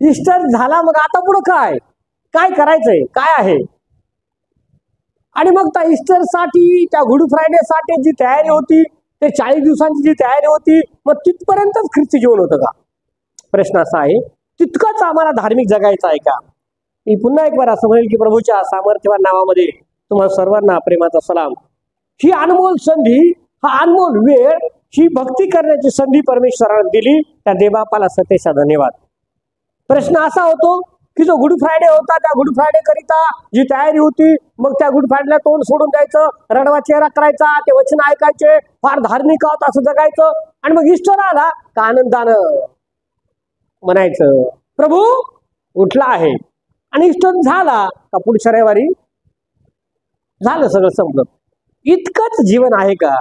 Easter झाला, मग आता पुढं काय काय करायचंय, काय आहे? आणि मग त्या ईस्टर साठी, त्या गुड फ्रायडे साठी जी तयारी होती, ते 40 दिवसांची जी तयारी होती, मग तिथपर्यंतच ख्रिस्ती जीवन होतं का? प्रश्न असा आहे, तितकंच आम्हाला धार्मिक जगायचं आहे का? मी पुन्हा एक बार असं म्हणेल की प्रभूच्या सामर्थ्यवान नावामध्ये तुम्हाला सर्वांना प्रेमाचा सलाम. ही अनमोल संधी, हा अनमोल वेळ, ही भक्ती करण्याची संधी परमेश्वराने दिली, त्या देवबापाला सतेचा धन्यवाद. प्रश्न असा होतो की जो गुड फ्रायडे होता, त्या गुड फ्रायडे करिता जी तयारी होती, मग त्या गुड फ्रायडेला तोंड सोडून द्यायचं, रडवा चेहरा करायचा, ते वचन ऐकायचे, फार धार्मिक आहोत असं जगायचं, आणि मग ईस्टर आला का आनंदानं म्हणायचं प्रभू उठला आहे, आणि ईस्टर झाला का पुढच्या रविवारी झालं, सगळं संपलं. इतकंच जीवन आहे का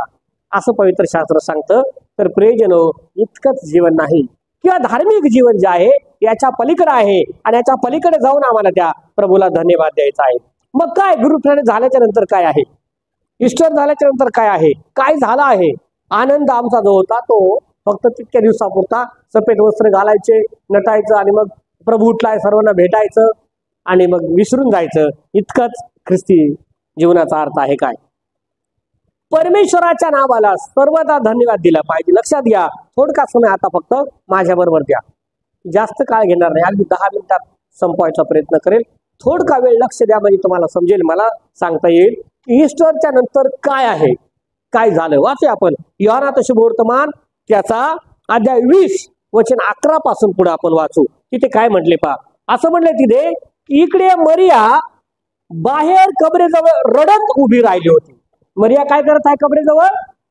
असं पवित्र शास्त्र सांगतं? तर प्रियजनो, इतकंच जीवन नाही, किंवा धार्मिक जीवन जे आहे याच्या पलीकडे आहे, आणि याच्या पलीकडे जाऊन आम्हाला त्या प्रभूला धन्यवाद द्यायचा आहे. मग काय गुड फ्रायडे झाल्याच्या नंतर काय आहे? ईस्टर झाल्याच्या नंतर काय आहे? काय झालं आहे? आनंद आमचा जो होता तो फक्त तितक्या दिवसापुरता, सफेद वस्त्र घालायचे, नटायचं, आणि मग प्रभू उठलाय सर्वांना भेटायचं, आणि मग विसरून जायचं, इतकंच ख्रिस्ती जीवनाचा अर्थ आहे काय? परमेश्वराच्या नावाला सर्वदा धन्यवाद दिला पाहिजे. लक्षात घ्या, थोडका समय आता फक्त माझ्या बरोबर द्या, जास्त काळ घेणार नाही, अगदी 10 मिनिटात संपवायचा प्रयत्न करेल. थोडका वेळ लक्ष द्या, म्हणजे तुम्हाला समजेल, मला सांगता येईल की ईस्टरच्या नंतर काय आहे, काय झालं. वाचूया आपण योहानात शुभवर्तमान त्याचा अध्याय 20 वचन 11 पासून पुढे आपण वाचू. तिथे काय म्हटले पहा. असं म्हणले तिथे, इकडे मरिया बाहेर कबरेजवळ रडत उभी राहिली होती. मरिया काय करत आहे? कबरेजवळ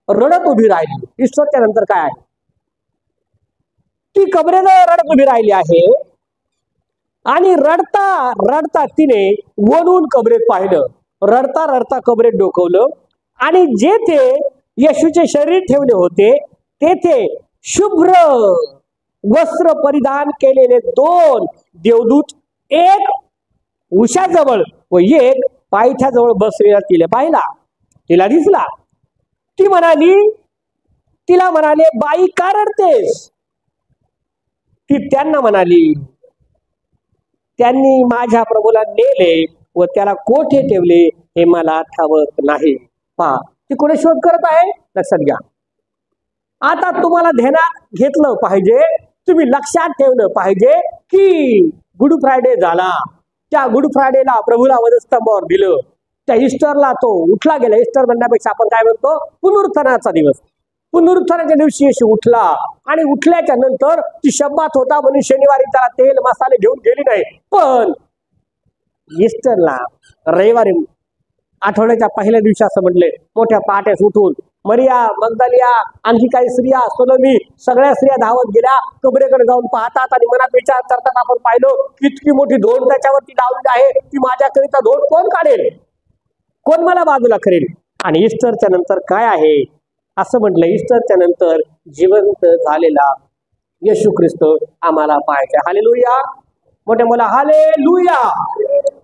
रडत उभी राहिली. ईस्टरच्या नंतर काय आहे? ती कबरेजवळ रडत उभी राहिली आहे, आणि रडता रडता तिने वळून कबरेत पाहिलं. रडता रडता कबरेत डोकवलं, आणि जेथे येशूचे शरीर ठेवले होते तेथे शुभ्र वस्त्र परिधान केलेले 2 देवदूत, एक उशाजवळ व एक पायथ्याजवळ बसलेला तिला पाहिला. तिला दिसला. तिला म्हणाले, बाई का रडतेस? ती त्यांना म्हणाली, त्यांनी माझ्या प्रभूला नेले व त्याला कोठे ठेवले हे मला ठावत नाही. पहा, ती कोणी शोध करत आहे? लक्षात घ्या. आता तुम्हाला ध्यानात घेतलं पाहिजे, तुम्ही लक्षात ठेवलं पाहिजे की गुड फ्रायडे झाला, त्या गुड फ्रायडेला प्रभूला वधस्तंभावर दिलं, त्या ईस्टरला तो उठला गेला. ईस्टर म्हणण्यापेक्षा आपण काय म्हणतो? पुनरुत्थानाचा दिवस. पुनरुत्थानाच्या दिवशी येशू उठला, आणि उठल्याच्या नंतर ती शब्बात होता म्हणून शनिवारी त्याला तेल मसाले घेऊन गेली नाही, पण ईस्टरला रविवारी आठवड्याच्या पहिल्या दिवशी असं म्हटले, मोठ्या पहाटेस उठून मरिया, मगदलिया, आणखी काही स्त्रिया, सोलोमी, सगळ्या स्त्रिया धावत गेल्या, कबरेकडे जाऊन पाहतात आणि मनात विचार करतात. आपण पाहिलं इतकी मोठी धोंड त्याच्यावरती लावली आहे, ती माझ्याकरिता धोंड कोण काढेल, कोण मला बाजूला करेल? आणि ईस्टरच्या नंतर काय आहे? असं म्हटलं, ईस्टरच्या नंतर जिवंत झालेला येशू ख्रिस्त आम्हाला पाहायचा. हालेलुया, मोठ्या मला हालेलुया.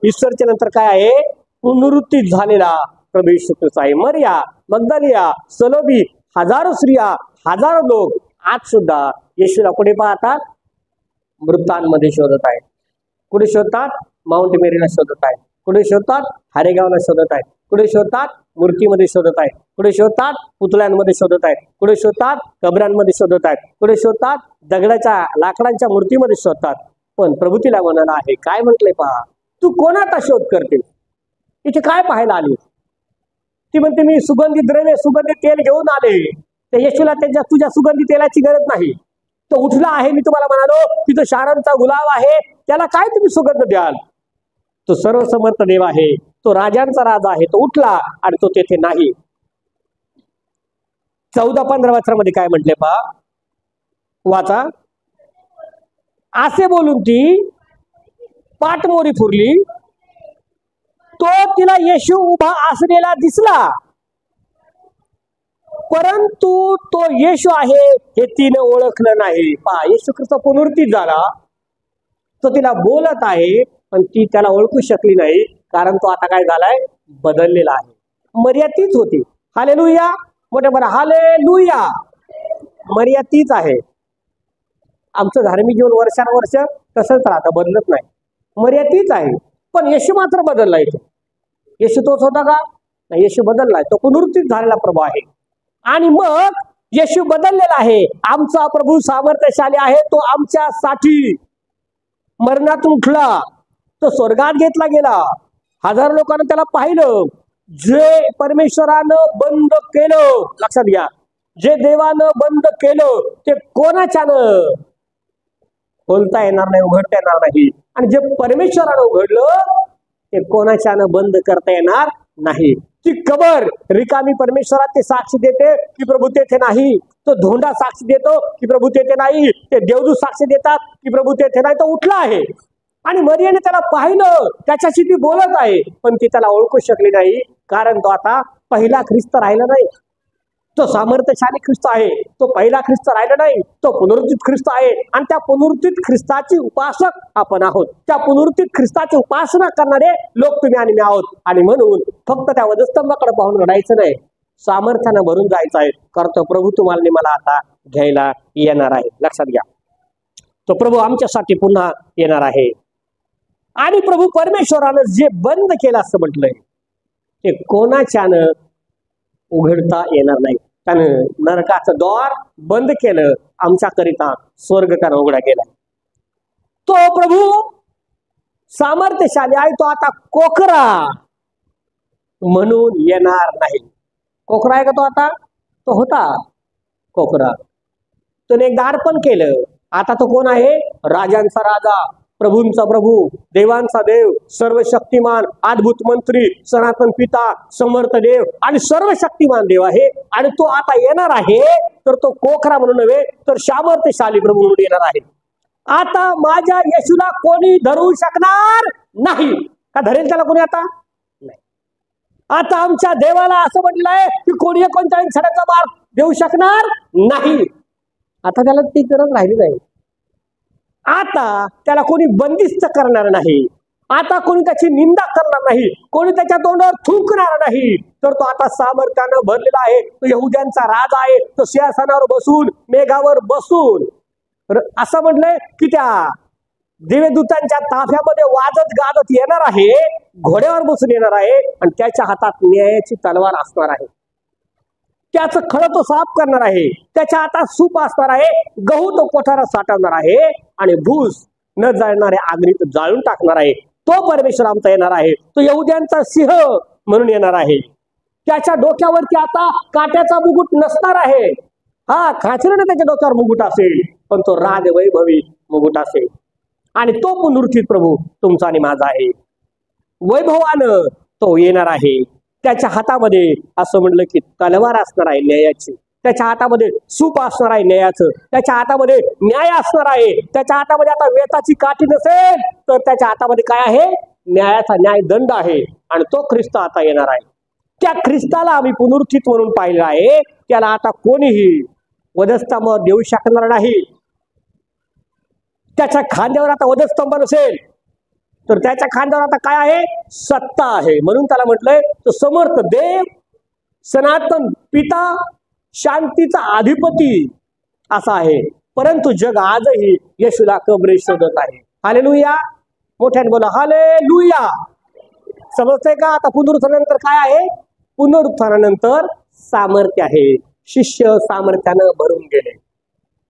ईस्टरच्या नंतर काय आहे? पुनरुत्थित झालेला प्रभू येशू ख्रिस्त आहे. मरिया, मगदलिया, सलोमी, हजारो स्त्रिया, हजारो लोक आज सुद्धा येशूला कुठे पाहतात? मृतांमध्ये शोधत आहेत. कुठे शोधतात? माउंट मेरीला शोधत आहेत. कुठे शोधतात? हरेगावला शोधत आहेत. कुठे शोधतात? मूर्तीमध्ये शोधत आहेत. कुठे शोधतात? पुतळ्यांमध्ये शोधत आहेत. कुठे शोधतात? कबरांमध्ये शोधत आहेत. कुठे शोधतात? दगडाच्या लाकडांच्या मूर्तीमध्ये शोधतात. पण प्रभू तिला म्हणाला आहे, काय म्हटले पहा, तू कोणाचा शोध करते? इथे काय पाहायला आली? ती म्हणते, मी सुगंधी द्रव्य, सुगंधी तेल घेऊन आले. त्या येशूला तुझ्या सुगंधी तेलाची गरज नाही, तो उठला आहे. मी तुम्हाला म्हणालो तिथं शारणचा गुलाब आहे, त्याला काय तुम्ही सुगंध द्याल? तो सर्वसमर्थ देव आहे, तो राजांचा राजा आहे, तो उठला आणि तो तेथे नाही. 14-15 वचनामध्ये काय म्हटले पहा, वाचा. असे बोलून ती पाठमोरी फुरली, तो तिला येशू उभा असलेला दिसला, परंतु तो येशू आहे हे तिने ओळखलं नाही. पहा, येशू ख्रिस्त पुनरुत्थित झाला, तो तिला बोलत आहे, पण ती त्याला ओळखू शकली नाही, कारण तो आता काय झालाय? बदललेला आहे. मरिया तीच होती. हालेलुया, मोठ्या बरं हालेलुया. मरिया तीच आहे. आमचं धार्मिक जीवन वर्षानुवर्ष तसंच राहतं, बदलत नाही. मर्यादा तीच आहे, पण येशू मात्र बदलला. येशू तोच होता का? नाही, येशू बदललाय. तो पुनरुत्थित झालेला प्रभू आहे. आणि मग येशू बदललेला आहे. आमचा प्रभू सामर्थ्यशाली आहे. तो आमच्यासाठी मरणातून उठला, तो स्वर्गात घेतला गेला. हजारो लोकांना त्याला पाहिलं. जे परमेश्वरानं बंद केलं, लक्षात घ्या, जे देवानं बंद केलं ते कोणाच्यानं बोलता येणार नाही, उघडता येणार नाही. आणि जे परमेश्वरानं उघडलं ते कोणाच्यानं बंद करता येणार नाही. ती कबर रिकामी परमेश्वरात ते साक्षी देते की प्रभू तेथे नाही. तो धोंडा साक्षी देतो की प्रभू तेथे नाही. ते देवदूत साक्षी देतात की प्रभू तेथे नाही. तो उठला आहे. आणि मरियेने त्याला पाहिलं, त्याच्याशी ती बोलत आहे, पण ती त्याला ओळखू शकली नाही, कारण तो आता पहिला ख्रिस्त राहिला नाही. तो सामर्थ्यशाली ख्रिस्त आहे. तो पहिला ख्रिस्त राहिला नाही, तो पुनरुत्थित ख्रिस्त आहे. आणि त्या पुनरुत्थित ख्रिस्ताची उपासक आपण आहोत. त्या पुनरुत्थित ख्रिस्ताची उपासना करणारे लोक तुम्ही आणि मी आहोत. आणि म्हणून फक्त त्या वधस्तंभाकडे पाहून रडायचं नाही, सामर्थ्यानं भरून जायचं आहे, कारण तो प्रभू तुम्हाला मला आता घ्यायला येणार आहे. लक्षात घ्या, तो प्रभू आमच्यासाठी पुन्हा येणार आहे. आणि प्रभू परमेश्वरानं जे बंद केलं असं म्हटलंय ते कोणाच्यानं उघडता येणार नाही. त्यानं नरकाचं द्वार बंद केलं, आमच्याकरिता स्वर्ग त्यानं उघडा केला. तो प्रभू सामर्थ्यशाली आहे. तो आता कोकरा म्हणून येणार नाही. कोकरा आहे का तो आता? तो होता कोकरा. त्याने एक अर्पण केलं. आता तो कोण आहे? राजांचा राजा, प्रभूंचा प्रभू, देवांचा देव, सर्वशक्तिमान, अद्भुत मंत्री, सनातन पिता, समर्थ देव आणि सर्वशक्तिमान देव आहे. आणि तो आता येणार आहे, तर तो कोकरा म्हणून नव्हे, तर सामर्थ्यशाली प्रभू म्हणून येणार आहे. आता माझ्या येशूला कोणी धरू शकणार नाही. का धरेल त्याला कोणी आता? नाही. आता आमच्या देवाला असं म्हटलंय की कोणी कोणत्याही क्षणाचा मार्ग देऊ शकणार नाही. आता त्याला ती गरज राहिली नाही. आता त्याला कोणी बंदिस्त करणार नाही. आता कोणी त्याची निंदा करणार नाही, कोणी त्याच्या तोंडावर थुंकणार नाही. तर तो आता सामर्थ्यानं भरलेला आहे. तो यहुद्यांचा राजा आहे. तो सिंहासनावर बसून, मेघावर बसून असं म्हटलंय की त्या देवदूतांच्या ताफ्यामध्ये वाजत गाजत येणार आहे, घोड्यावर बसून येणार आहे. आणि त्याच्या हातात न्यायाची तलवार असणार आहे. त्याचं खळं तो साफ करणार आहे. त्याच्या हातात सूप असणार आहे. गहू तो कोठारात साठवणार आहे. आणि भूस न जाळणाऱ्या अग्नीत जाळून टाकणार आहे. तो परमेश्वर आमचा येणार आहे. तो यहुद्यांचा सिंह म्हणून येणार आहे. त्याच्या डोक्यावरती आता काट्याचा मुकुट नसणार आहे. हा, खाचरीने त्याच्या डोक्यावर मुकुट असेल, पण तो राजवैभवी मुकुट असेल. आणि तो पुनरुत्थित प्रभू तुमचा आणि माझा आहे. वैभवानं तो येणार आहे. त्याच्या हातामध्ये असं म्हणलं की तलवार असणार आहे न्यायाची. त्याच्या हातामध्ये सूप असणार आहे न्यायाचं. त्याच्या हातामध्ये न्याय असणार आहे. त्याच्या हातामध्ये आता वेताची काठी नसेल, तर त्याच्या हातामध्ये काय आहे? न्यायाचा न्यायदंड आहे. आणि तो ख्रिस्त आता येणार आहे. त्या ख्रिस्ताला आम्ही पुनरुत्थित म्हणून पाहिलं आहे. त्याला आता कोणीही वधस्तंभावर देऊ शकणार नाही. त्याच्या खांद्यावर आता वधस्तंभ नसेल, तर त्याच्या खांद्यावर आता काय आहे? सत्ता आहे. म्हणून त्याला म्हटलंय तो समर्थ देव, सनातन पिता, शांतीचा अधिपती असा आहे. परंतु जग आजही येशूला कबरे शोधत आहे. हालेलुया, मोठ्याने बोला हालेलुया. समजतंय का? आता पुनरुत्थानानंतर काय आहे? पुनरुत्थानानंतर सामर्थ्य आहे. शिष्य सामर्थ्यानं भरून गेले.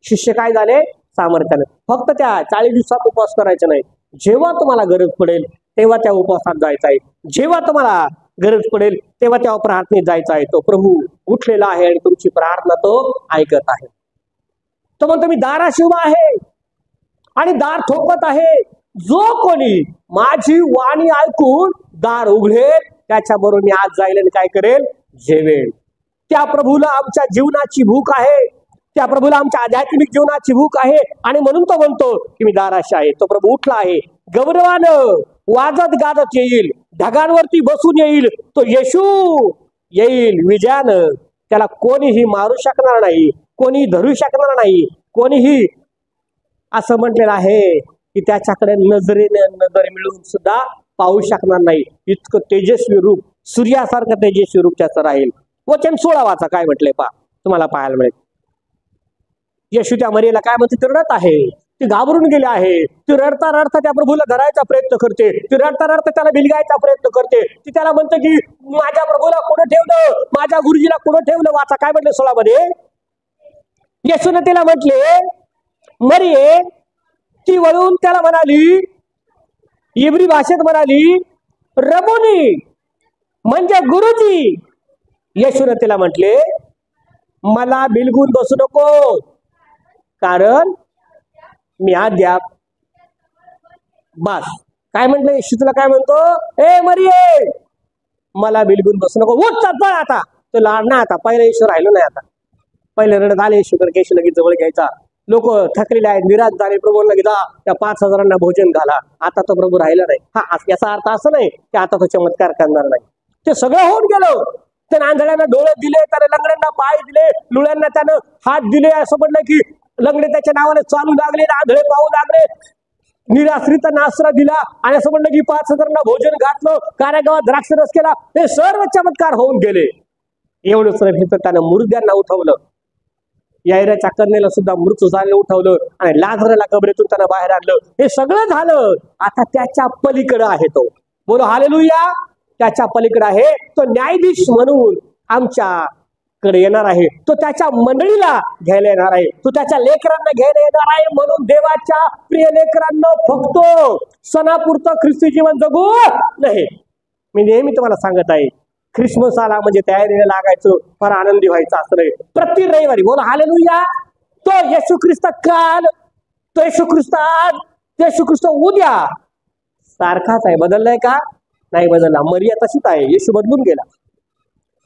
शिष्य काय झाले? सामर्थ्यानं. फक्त त्या 40 दिवसात उपवास करायचा नाही. जेव्हा तुम्हाला गरज पडेल तेव्हा त्या उपवासात जायचं आहे. जेव्हा तुम्हाला गरज पडेल तेव्हा त्या प्रार्थनेत जायचं आहे. तो प्रभू उठलेला आहे आणि तुमची प्रार्थना तो ऐकत आहे. तो म्हणतो मी दाराशी उभा आहे आणि दार ठोकत आहे. जो कोणी माझी वाणी ऐकून दार उघडेल त्याच्याबरोबर मी आज जाईल आणि काय करेल? जेवेल. त्या प्रभूला आमच्या जीवनाची भूक आहे. त्या प्रभूला आमच्या आध्यात्मिक जीवनाची भूक आहे. आणि म्हणून तो म्हणतो की मी दाराशी आहे. तो प्रभू उठला आहे. गौरवानं वाजत गाजत येईल, ढगांवरती बसून येईल. तो येशू येईल विजयानं. त्याला कोणीही मारू शकणार नाही, कोणी धरू शकणार नाही. कोणीही असं म्हटलेलं आहे की त्याच्याकडे नजरेने नजर मिळून सुद्धा पाहू शकणार नाही. इतकं तेजस्वी रूप, सूर्यासारखं तेजस्वी रूप त्याचं राहील. वचन 16 वाचा काय म्हटलंय पहा, तुम्हाला पाहायला मिळेल. येशू त्या मरियेला काय म्हणते? ते रडत आहे. ती घाबरून गेली आहे. ती रडता रडता त्या प्रभूला धरायचा प्रयत्न करते, ती रडता रडता त्याला बिलगायचा प्रयत्न करते. ती त्याला म्हणते की माझ्या प्रभूला कुठं ठेवलं, माझ्या गुरुजीला कुठं ठेवलं. वाचा काय म्हटलं 16 मध्ये, येशूने तिला म्हटले मरिये. ती वळून त्याला म्हणाली, इब्री भाषेत म्हणाली रबोनी, म्हणजे गुरुजी. येशूने तिला म्हटले मला बिलगून बसू नको, कारण मी अद्याप बस. काय म्हटलं येशू तुला, काय म्हणतो, ए मरिये मला बिलगून बसू नको, उठ चल आता. तो लाड नाही आता, पहिले येशू राहिलो नाही आता. पहिले रडत आले येशू कर, येशू लगेच जवळ घ्यायचा. लोक थकलेले आहेत, निराश झाले, प्रभू लगेच त्या 5000 भोजन घाला. आता तो प्रभू राहिला नाही. हा, याचा अर्थ असं नाही की आता तो चमत्कार करणार नाही. ते सगळं होऊन गेलं. त्याने आंधळ्यांना डोळे दिले, त्याने लंगड्यांना पाय दिले, लुळ्यांना त्यानं हात दिले. असं म्हणलं की लंगडे त्याच्या नावाने चालू लागले, आंधळे पाहू लागले, निराश्रितांना आसरा दिला. आणि असं म्हणलं की 5000 भोजन घातलं, कारागावात द्राक्षरस केला. हे सर्व चमत्कार होऊन गेले. एवढंच नाही, त्यानं मुर्द्यांना उठवलं, यायराच्या कन्येला सुद्धा मृत्यू झालेलं उठवलं, आणि लाजराला कबरेतून त्यानं बाहेर आणलं. हे सगळं झालं. आता त्याच्या पलीकडे आहे तो. बोलो हालेलुया. त्याच्या पलीकडे आहे तो, न्यायाधीश म्हणून आमच्याकडे येणार आहे. तो त्याच्या मंडळीला घ्यायला येणार आहे, तो त्याच्या लेकरांना घ्यायला येणार आहे. म्हणून देवाच्या प्रिय लेकरांना फक्त सणापुरतं ख्रिस्ती जीवन जगू नाही. मी नेहमी तुम्हाला सांगत आहे, ख्रिसमस आला म्हणजे तयारीला लागायचं, फार आनंदी व्हायचं असं नाही. प्रति रविवारी बोला हालेलुया. तो येशू ख्रिस्त काल, तो येशू ख्रिस्त आज, तो येशू ख्रिस्त उद्या सारखाच आहे. बदललाय का? नाही बदलला. मरिया तशीच आहे, येशू बदलून गेला.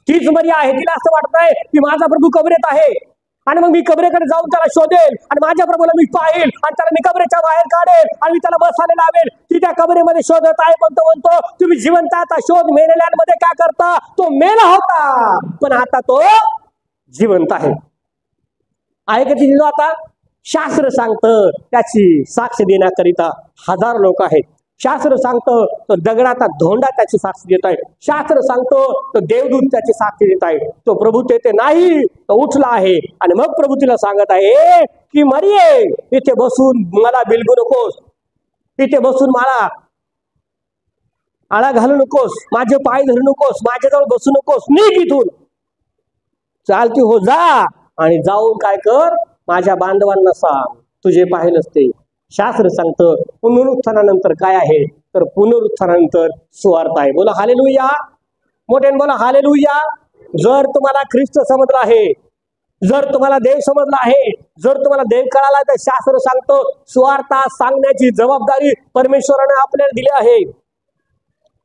तीच मरिया आहे. तिला असं वाटतंय की माझा प्रभू कबरेत आहे, आणि मग मी कबरेकडे जाऊन त्याला शोधेल, आणि माझ्या प्रभूला मी पाहिल, आणि त्याला मी कबरेच्या बाहेर काढेल, आणि मी त्याला बसायला लावेल. ती त्या कबरेमध्ये शोधत आहे, पण तो म्हणतो तुम्ही जिवंत आता शोध मेलेल्यांमध्ये काय करता. तो मेला होता, पण आता तो जिवंत आहे. का तिथे आता शास्त्र सांगतं त्याची साक्ष देण्याकरिता 1000 लोक आहेत. शास्त्र सांगतं तो दगडाचा धोंडा त्याची साक्ष देत आहे. शास्त्र सांगतो तो देवदूत त्याची साक्ष देत आहे. तो प्रभू तेथे नाही, तो उठला आहे. आणि मग प्रभू तिला सांगत आहे की मरिये, इथे बसून मला बिलगू नकोस, इथे बसून मला आळा घालू नकोस, माझे पाय धरू नकोस, माझ्याजवळ बसू नकोस, निघ इथून, चालती हो जा. आणि जाऊन काय कर, माझ्या बांधवांना सांग तुझे पाहिलंच ते. शास्त्र सांगतं पुनरुत्थानानंतर काय आहे, तर पुनरुत्थानानंतर सुवार्थ आहे. बोला हालेलुया. मोठ्याने बोला हालेलुया. जर तुम्हाला ख्रिस्त समजला आहे, जर तुम्हाला देव समजला आहे, जर तुम्हाला देव कळाला, तर शास्त्र सांगतो सुवार्थ सांगण्याची जबाबदारी परमेश्वराने आपल्याला दिली आहे.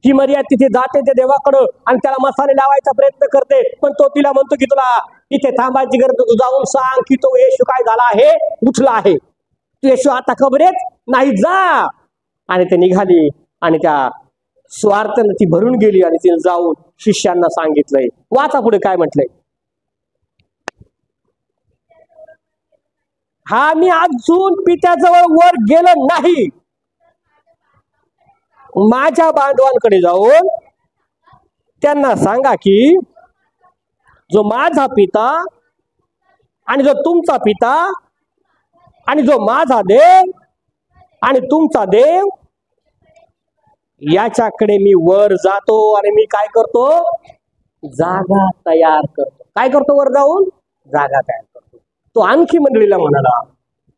ही मर्यादा तिथे जाते ते देवाकडं, आणि त्याला मसाले लावायचा प्रयत्न करते, पण तो तिला म्हणतो की तुला इथे थांबायची गरज, तू जाऊन सांग की तो येशू काय झाला आहे, उठला आहे. येशू आता कबरेत नाही, जा. आणि ते निघाली, आणि त्या स्वार्थानं ती भरून गेली, आणि तिने जाऊन शिष्यांना सांगितलंय. वाचा पुढे काय म्हटलंय. हा, मी अजून पित्याजवळ वर गेलो नाही, माझ्या बांधवांकडे जाऊन त्यांना सांगा की जो माझा पिता आणि जो तुमचा पिता आणि जो माझा देव आणि तुमचा देव, याच्याकडे मी वर जातो, आणि मी काय करतो, जागा तयार करतो. काय करतो, वर जाऊन जागा तयार करतो. तो आणखी मंडळीला म्हणाला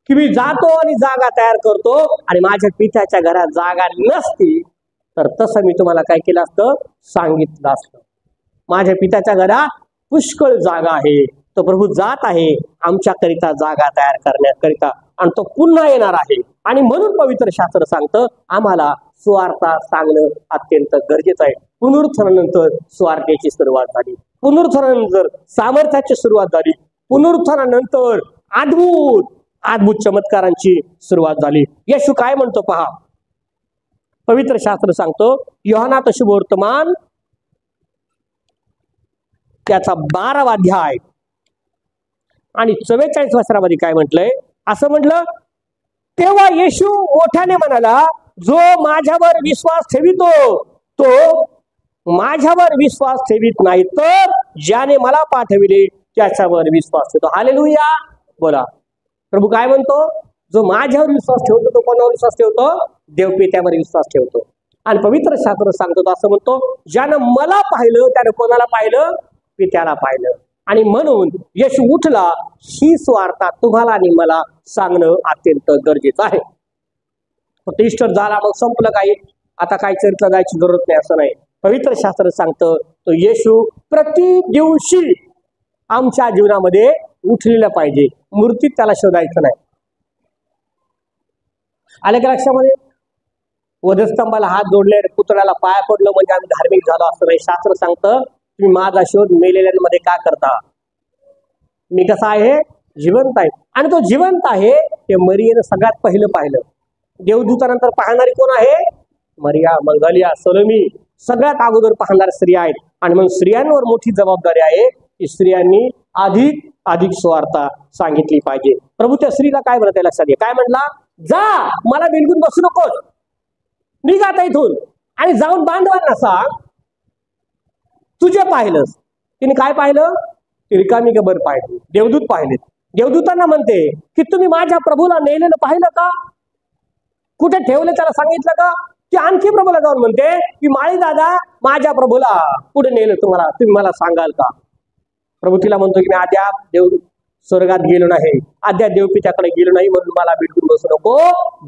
की मी जातो आणि जागा तयार करतो, आणि माझ्या पित्याच्या घरात जागा नसती तर तसं मी तुम्हाला काय केलं असतं, सांगितलं असतं. माझ्या पित्याच्या घरात पुष्कळ जागा आहे. तो प्रभू जात आहे आमच्याकरिता जागा तयार करण्याकरिता, आणि तो पुन्हा येणार आहे. आणि म्हणून पवित्र शास्त्र सांगतं आम्हाला सुवार्ता सांगणं अत्यंत गरजेचं आहे. पुनरुत्थानानंतर सुवार्तेची सुरुवात झाली, पुनरुत्थानानंतर सामर्थ्याची सुरुवात झाली, पुनरुत्थानानंतर अद्भुत चमत्कारांची सुरुवात झाली. येशू काय म्हणतो पहा, पवित्र शास्त्र सांगतो योहानात शुभवर्तमान त्याचा 12वा अध्याय आणि 44 वचनामध्ये काय म्हटलंय, असं म्हटलं, तेव्हा येशू मोठ्याने म्हणाला, जो माझ्यावर विश्वास ठेवितो तो माझ्यावर विश्वास ठेवित नाही, तर ज्याने मला पाठविले त्याच्यावर विश्वास ठेवतो. हालेलुया. बोला, प्रभू काय म्हणतो, जो माझ्यावर विश्वास ठेवतो तो कोणावर विश्वास ठेवतो? देवपित्यावर विश्वास ठेवतो. आणि पवित्र शास्त्र सांगतो तो असं म्हणतो, ज्यानं मला पाहिलं त्यानं कोणाला पाहिलं? पित्याला पाहिलं. आणि म्हणून येशू उठला ही वार्ता तुम्हाला आणि मला सांगणं अत्यंत गरजेचं आहे. फक्त ईस्टर झाला मग संपलं काही, आता काही चरित्र जायची जरूरत नाही असं नाही. पवित्र शास्त्र सांगतं तो येशू प्रति दिवशी आमच्या जीवनामध्ये उठलेला पाहिजे, मूर्तीत त्याला शोधायचं नाही. आलं का लक्षामध्ये? वधस्तंभाला हात जोडले, पुतळ्याला पाया पडलं म्हणजे आम्ही धार्मिक झालो असं नाही. शास्त्र सांगतं तुम्ही माझा शोध मेलेल्यांमध्ये का करता? मी कसा आहे? जिवंत आहे. आणि तो जिवंत आहे ते मरियेनं सगळ्यात पहिलं पाहिलं. देवदूतानंतर पाहणारी कोण आहे? मरिया, मंगलिया, सलोमी सगळ्यात अगोदर पाहणाऱ्या स्त्रिया आहेत. आणि म्हणून स्त्रियांवर मोठी जबाबदारी आहे की स्त्रियांनी अधिक सुवार्ता सांगितली पाहिजे. प्रभू त्या स्त्रीला काय म्हणत लक्षात घे, काय म्हणला? जा, मला बिलकुल बसू नकोस, निघा आता इथून आणि जाऊन बांधवांना सांग तुझे पाहिलंस. तिने काय पाहिलं? रिकामी कबर पाहिली, देवदूत पाहिलेत. देवदूतांना म्हणते की तुम्ही माझ्या प्रभूला नेलेलं पाहिलं का? कुठे ठेवलं त्याला सांगितलं का? ती आणखी प्रभूला जाऊन म्हणते की माळी दादा माझ्या प्रभूला कुठे नेलं तुम्हाला, तुम्ही मला सांगाल का? प्रभू तिला म्हणतो की मी अद्याप देव स्वर्गात गेलो नाही, अद्याप देवपित्याकडे गेलो नाही, म्हणून मला बिलकुल बसू नको,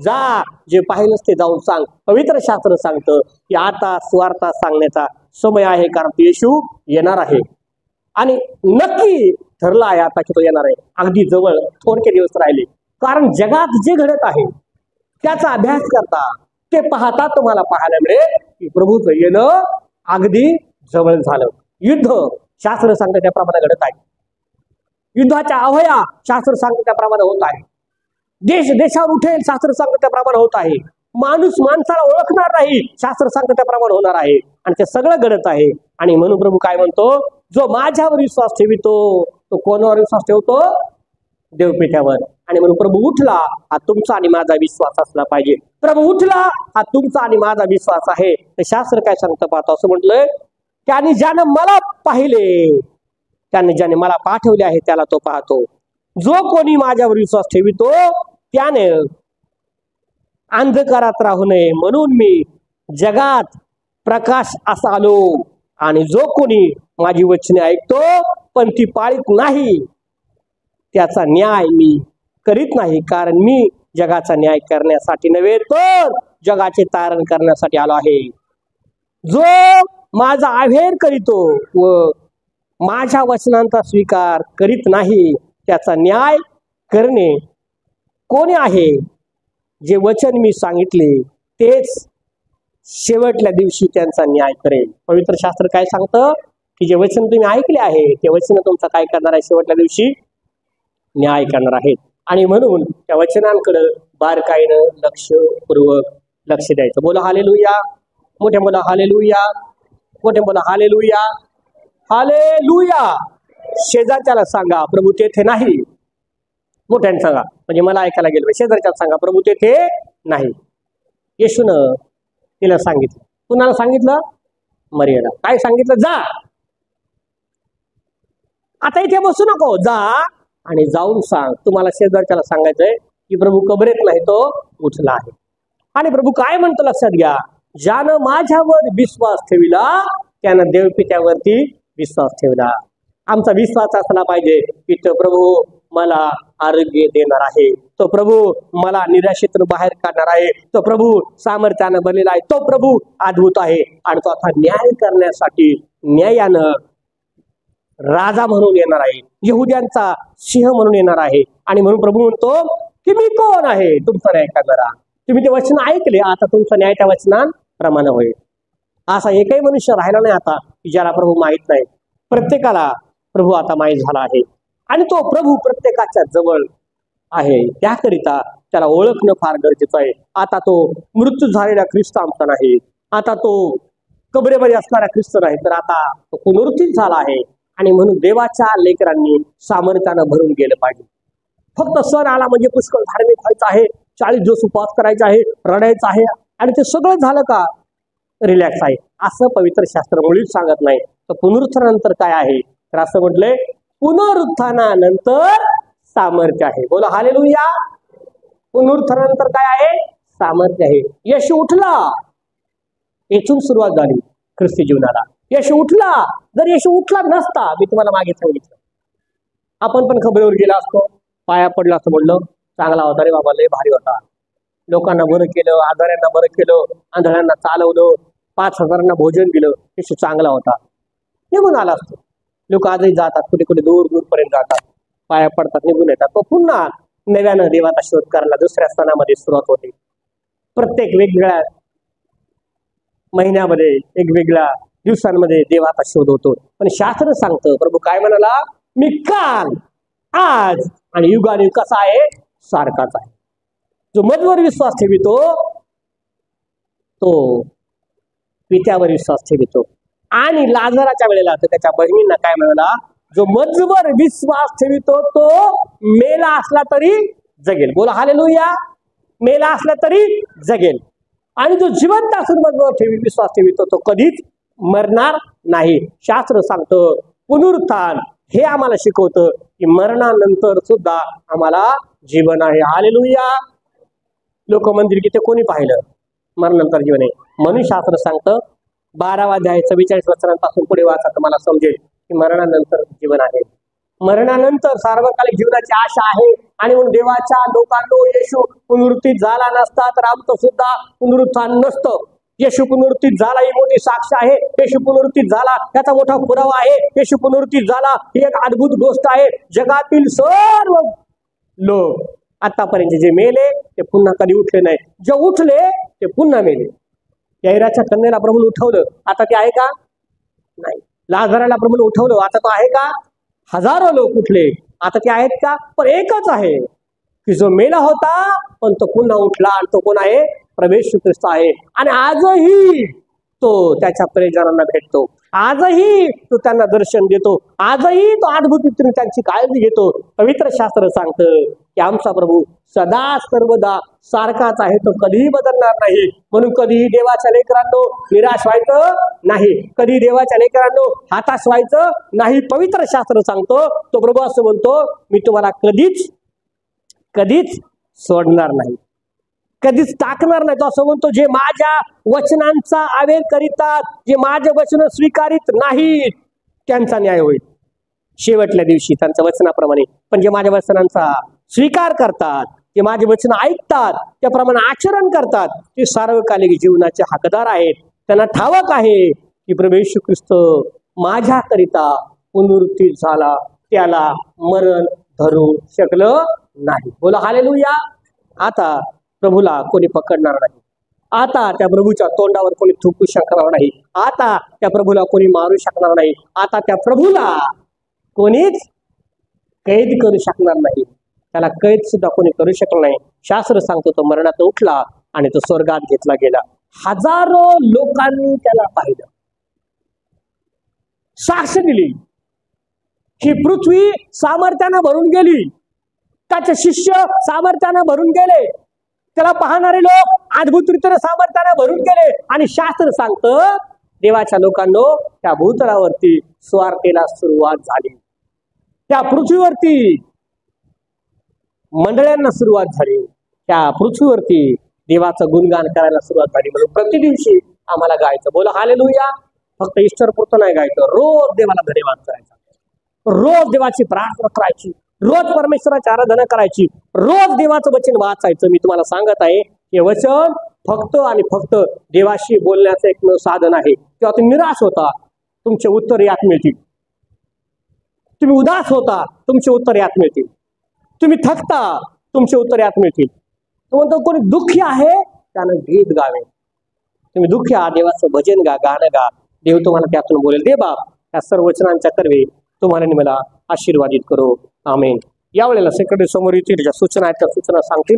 जा, जे पाहिलंच ते जाऊन सांग. पवित्र शास्त्र सांगतं की आता सुवार्ता सांगण्याचा समय आहे, कारण येशू येणार आहे. आणि नक्की ठरला आहे आता की तो येणार आहे. अगदी जवळ थोडके दिवस राहिले. कारण जगात जे घडत आहे त्याचा अभ्यास करता ते पाहता तुम्हाला पाहायला मिळेल की प्रभूचं येणं अगदी जवळ झालं. युद्ध शास्त्र सांगतं त्याप्रमाणे घडत आहे. युद्धाच्या अवया शास्त्र सांगतं त्याप्रमाणे होत आहे. देश देशावर उठेल शास्त्र सांगतं त्याप्रमाणे होत आहे. माणूस माणसाला ओळखणार नाही शास्त्र सांगतं त्याप्रमाणे होणार आहे. आणि ते सगळं घडत आहे. आणि म्हणून प्रभू काय म्हणतो? जो माझ्यावर विश्वास ठेवितो तो कोणावर विश्वास ठेवतो? देवपित्यावर. आणि म्हणून प्रभू उठला हा तुमचा आणि माझा विश्वास असला पाहिजे. प्रभू उठला हा तुमचा आणि माझा विश्वास आहे. ते शास्त्र काय सांगतं पाहतो, असं म्हटलंय त्याने ज्यानं मला पाहिले, त्याने ज्याने मला पाठवले आहे त्याला तो पाहतो. जो कोणी माझ्यावर विश्वास ठेवितो त्याने अंधकारात राहू नये म्हणून मी जगात प्रकाश असा आलो. आणि जो कोणी माझी वचने ऐकतो पण ती पाळीत नाही त्याचा न्याय मी करीत नाही, कारण मी जगाचा न्याय करण्यासाठी नव्हे तर जगाचे तारण करण्यासाठी आलो आहे. जो माझा अव्हेर करीतो व माझ्या वचनांचा स्वीकार करीत नाही त्याचा न्याय करणे कोणी आहे? जे वचन मी सांगितले तेच शेवटल्या दिवशी त्यांचा न्याय करेल. पवित्र शास्त्र काय सांगतं की जे वचन तुम्ही ऐकले आहे ते वचन तुमचा काय करणार आहे? शेवटल्या दिवशी न्याय करणार आहेत. आणि म्हणून त्या वचनांकडे बारकाईनं लक्षपूर्वक लक्ष द्यायचं. बोला हालेलुया, मोठे बोला हालेलुया, मोठे बोला हालेलुया, हालेलुया. शेजारच्याला सांगा प्रभू तेथे नाही. मोठ्याने सांगा, म्हणजे मला ऐकायला गेलं. शेजारच्याला सांगा प्रभू तेथे नाही. येशूनं तिला सांगितलं. कुणाला सांगितलं? मरियेला. काय सांगितलं? जा, आता इथे बसू नको, जा आणि जाऊन सांग. तुम्हाला शेजारच्याला सांगायचंय की प्रभू कबरेत नाही, तो उठला आहे. आणि प्रभू काय म्हणतो लक्षात घ्या, ज्यानं माझ्यावर विश्वास ठेविला त्यानं देवपित्यावरती विश्वास ठेवला. आमचा विश्वास असला पाहिजे की तो प्रभू मला आरोग्य देणार आहे, तो प्रभू मला निराशेतून बाहेर काढणार आहे, तो प्रभू सामर्थ्यानं बनलेला आहे, तो प्रभू अद्भुत आहे. आणि तो आता न्याय करण्यासाठी न्यायानं राजा म्हणून येणार आहे, यहुद्यांचा सिंह म्हणून येणार आहे. आणि म्हणून प्रभू म्हणतो की मी कोण आहे तुमचा न्याय करणारा? तुम्ही ते वचन ऐकले, आता तुमचा न्याय त्या वचनाप्रमाणे होईल. असा एकही मनुष्य राहिला नाही आता की ज्याला प्रभू माहित नाही. प्रत्येकाला प्रभू आता माहीत झाला आहे. आणि तो प्रभू प्रत्येकाच्या जवळ आहे. त्याकरिता त्याला ओळखणं फार गरजेचं आहे. आता तो मृत्यू झालेला ख्रिस्त आमचा नाही, आता तो कबरेमध्ये असणारा ख्रिस्त नाही, तर आता तो पुनरुत्थित झाला आहे. आणि म्हणून देवाच्या लेकरांनी सामर्थ्यानं भरून गेलं पाहिजे. फक्त सण आला म्हणजे पुष्कळ धार्मिक व्हायचं आहे, 40 दिवस उपवास करायचा आहे, रडायचं आहे आणि ते सगळं झालं का रिलॅक्स आहे, असं पवित्र शास्त्र मुळीच सांगत नाही. तर पुनरुत्थानानंतर काय आहे? तर असं म्हटलंय पुनरुत्थानानंतर सामर्थ्य आहे. बोला हालेलुया. पुनरुत्थानानंतर काय आहे? सामर्थ्य आहे. येशू उठला, येथून सुरुवात झाली ख्रिस्ती जीवनाला. येशू उठला. जर येशू उठला नसता, मी तुम्हाला मागे सांगितलं, आपण पण खबरीवर गेला असतो, पाया पडला असं बोललं, चांगला होता रे बाबा, लय भारी होता, लोकांना बरं केलं, आजाऱ्यांना बरं केलं, आंधळ्यांना चालवलं, 5,000 भोजन दिलं, येशू चांगला होता, निघून आला असतो. लोक आजही जातात, कुठे कुठे दूर दूरपर्यंत जातात, पाया पडतात, निघून येतात. तो पुन्हा नव्यानं देवाचा शोध करायला दुसऱ्या स्थानामध्ये सुरुवात होते. प्रत्येक वेगवेगळ्या महिन्यामध्ये, वेगवेगळ्या दिवसांमध्ये देवाचा शोध होतो. पण शास्त्र सांगतं, प्रभू काय म्हणाला? मी काल, आज आणि युगाने कसा आहे? सारखाच आहे. जो मजवर विश्वास ठेवितो तो पित्यावर विश्वास ठेवितो. आणि लाजराच्या वेळेला तर त्याच्या बहिणींना काय म्हणाला? जो मजवर विश्वास ठेवितो तो मेला असला तरी जगेल. बोला हालेलुया. मेला असला तरी जगेल. आणि जो जिवंत असून मजवर विश्वास ठेवितो तो कधीच मरणार नाही. शास्त्र सांगतं, पुनरुत्थान हे आम्हाला शिकवतं की मरणानंतर सुद्धा आम्हाला जीवन आहे. हालेलुया. लोक मंदिर की ते कोणी पाहिलं? मरणानंतर जीवन आहे म्हणून शास्त्र सांगतं. 12वा अध्याय 44 वचनांपासून पुढे वाचा, तुम्हाला समजेल की मरणानंतर जीवन आहे. मरणानंतर सार्वकालिक जीवनाची आशा आहे. आणि म्हणून देवाच्या लोकांनो, येशू पुनरुत्थित झाला नसता तर आमचं सुद्धा पुनरुत्थान नसतं. येशू पुनरुत्थित झाला ही मोठी साक्ष आहे. येशू पुनरुत्थित झाला त्याचा मोठा पुरावा आहे. येशू पुनरुत्थित झाला ही एक अद्भुत गोष्ट आहे. जगातील सर्व लोक आतापर्यंत जे मेले ते पुन्हा कधी उठले नाही, जे उठले ते पुन्हा मेले. याईराच्या कन्येला प्रभूने उठवलं, आता ते आहे का? नाही. लाजराला प्रभूने उठवलं, आता तो आहे का? हजारो लोक उठले, आता ते आहेत का? पण एकच आहे की जो मेला होता पण तो पुन्हा उठला, आणि तो कोण आहे? प्रभू येशू ख्रिस्त आहे. आणि आजही तो त्याच्या प्रियजनांना भेटतो, आजही तो त्यांना दर्शन देतो, आजही तो अद्भुत रीतीने त्यांची काळजी घेतो. पवित्र शास्त्र सांगतं की आमचा प्रभू सदा सर्वदा सारखाच आहे, तो कधीही बदलणार नाही. म्हणून कधीही देवाच्या लेकरांनो निराश व्हायचं नाही, कधी देवाच्या लेकरांनो हताश व्हायचं नाही. पवित्र शास्त्र सांगतो, तो प्रभू असं म्हणतो, मी तुम्हाला कधीच सोडणार नाही, कधीच टाकणार नाही. तो असं म्हणतो, जे माझ्या वचनांचा आवेग करीतात, जे माझे वचन स्वीकारित नाहीत त्यांचा न्याय होईल शेवटल्या दिवशी त्यांच्या वचनाप्रमाणे. पण जे माझ्या वचनांचा स्वीकार करतात, जे माझे वचन ऐकतात, त्याप्रमाणे आचरण करतात, ते सार्वकालिक जीवनाचे हकदार आहेत. त्यांना ठावक आहे की प्रभू येशू ख्रिस्त माझ्याकरिता पुनरुत्थित झाला, त्याला मरण धरू शकलं नाही. बोला हालेलुया. आता प्रभूला कोणी पकडणार नाही, आता त्या प्रभूच्या तोंडावर कोणी थुंकू शकणार नाही, आता त्या प्रभूला कोणी मारू शकणार नाही, आता त्या प्रभूला कोणीच कैद करू शकणार नाही, त्याला कैद सुद्धा कोणी करू शकणार नाही. शास्त्र सांगतो, तो मरणात उठला आणि तो स्वर्गात घेतला गेला. हजारो लोकांनी त्याला पाहिलं, साक्ष दिली. ही पृथ्वी सामर्थ्यानं भरून गेली, त्याचे शिष्य सामर्थ्यानं भरून गेले, त्याला पाहणारे लोक अद्भुत रीतीने सामर्थ्याने भरून गेले. आणि शास्त्र सांगतं, देवाच्या लोकांनो त्या भूतलावरती स्वार्थेला सुरुवात झाली, त्या पृथ्वीवरती मंडळांना सुरुवात झाली, त्या पृथ्वीवरती देवाचं गुणगान करायला सुरुवात झाली. म्हणून प्रति दिवशी आम्हाला गायचं. बोला हालेलुया. फक्त ईस्टर पुरतं नाही गायचं, रोज देवाला धन्यवाद करायचा, रोज देवाची प्रार्थना करायची, रोज परमेश्वराची आराधना करायची, रोज देवाचं वचन वाचायचं. मी तुम्हाला सांगत आहे, हे वचन फक्त आणि फक्त देवाशी बोलण्याचं एक साधन आहे. तेव्हा तुम्ही निराश होता, तुमचे उत्तर यात मिळतील. तुम्ही उदास होता, तुमचे उत्तर यात मिळतील. तुम्ही थकता, तुमचे उत्तर यात मिळतील. तो म्हणतो, कोणी दुःखी आहे त्यानं गीत गावे. तुम्ही दुःखी आहात, देवाचं भजन गा, गाणं गा, देव तुम्हाला त्यातून बोलेल. दे बाप या सर्व वचनांच्या कर्वे तुम्हाला मला आशीर्वादित करो. आमेन. यावेळेला सेक्रेटरी समोर येतील, ज्या सूचना आहेत त्या सूचना सांगतील.